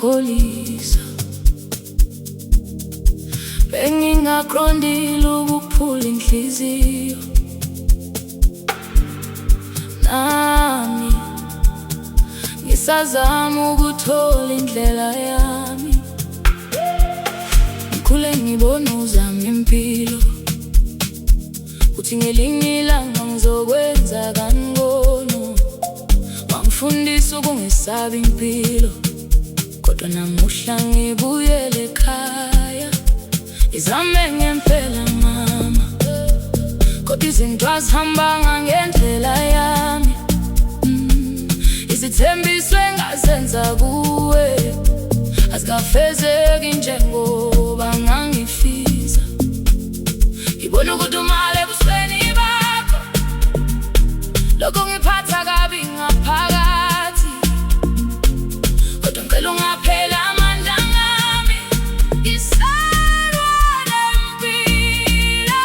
ngiyakholisa, bengingaqondile ukuphula inhliziyo. Nami ngisazama ukuthola indlela yami, ngikhule ngibona uzama impilo, uthi ngelinye ilanga ngizokwenza kangcono. Wangifundisa ukungesabi impilo, kodwa namuhla ngibuyele ekhaya. Izame ngempela mama, kodwa izinto azihambanga ngendlela yami. Izithembiso engazenza kuwe azikafezeki njengoba ngangifisa. Ngibona ukuthi umali ebusweni bakho, lokho ngiphatha kabi ngaphakathi, kodwa ngicela ungapheli amandla ngami. Ngisalwa nempilo,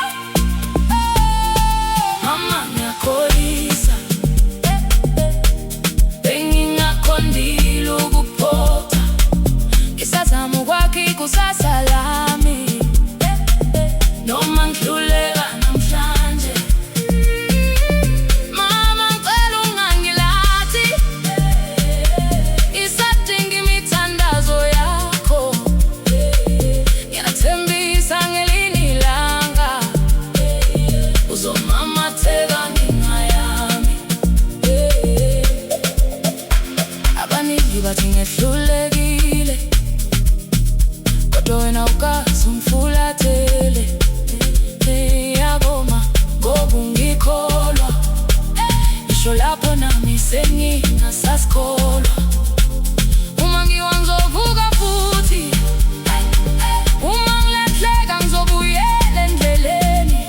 mama ngiyakholisa, bengingaqondile ukuphotha. Ngisazama ukwakha ikusasa lami, noma ngihluleka namhlanje. Mama ngicela ungangilathi, isadinga imithandazo yakho. Ngiyathembisa ngelinye ilanga uzomamatheka ngenxa yami. Abaningi bathi ngehlulekile, kodwa wena ukazi ungifulathele. Yakoma ngoba ungikholwa, ngisho lapho nami sengingasasikholwa. Uma ngiwa ngizovuka futhi, uma ngilahleka ngizobuyela endleleni,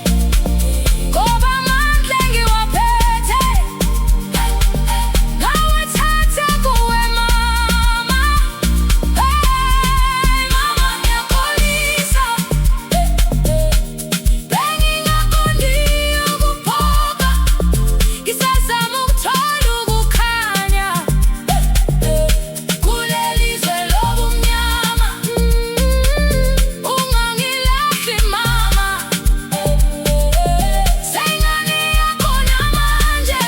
ngoba amandla ngiwaphethe ngawathatha kuwe mama. Mama ngiyakholisa, bengingaqondile ukuphoka. Ngisazama ukuthola ukukhanya kuleli zwe lobumnyama. Ungangilahli mama, sengane yakho namanje.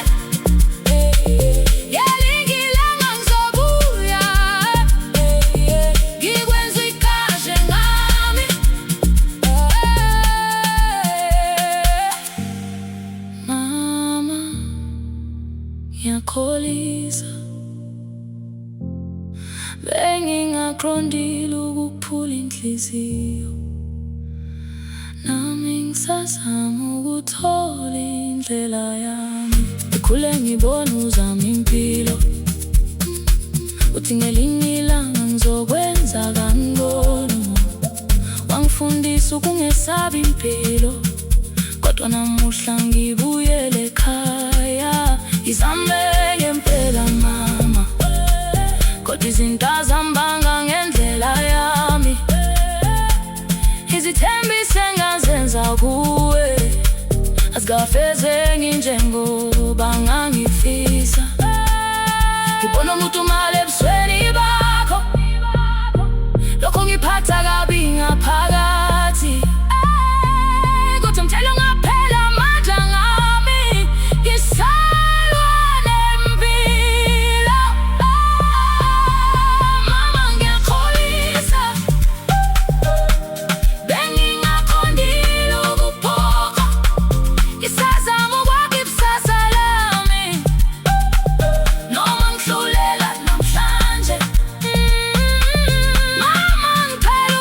Ngelinye ilanga ngizobuya, ngikwenze ikahle ngami. Mama ngiyakholisa, bengingaqondile ukuphula inhliziyo. Nami ngisazama ukuthola indlela yami, ngikhule ngibona uzama impilo, uthi ngelinye ilanga ngizokwenza kangcono. Wangifundisa ukungesabi impilo, kodwa namuhla ngibuyele ekhaya. Izame ngempela mama, kodwa izinto azihambanga ngendlela yami. Izithembiso engazenza kuwe azikafezeki njengoba ngangifisa. Ngibona ukuthi umali ebusweni bakho, lokho ngiphatha kabi ngaphakathi, kodwa ngicela ungapheli amandla ngami. Ngisalwa nempilo, mama ngiyakholisa, bengingaqondile ukuphoka. Ngisazama ukwakha ikusasa lami, noma ngihluleka namhlanje. Mama ngicela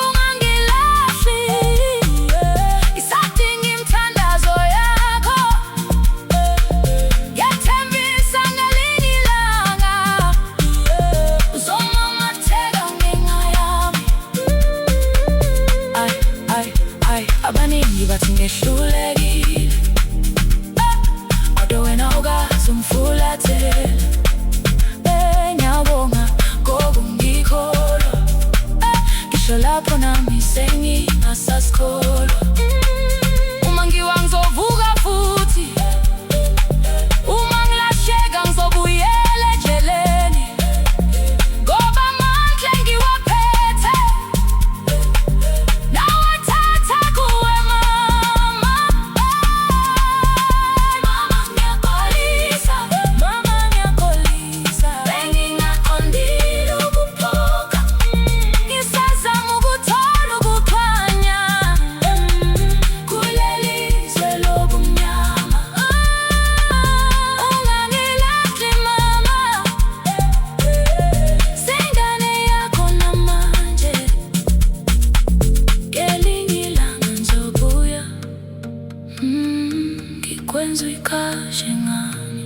kwenza ikashe ngani.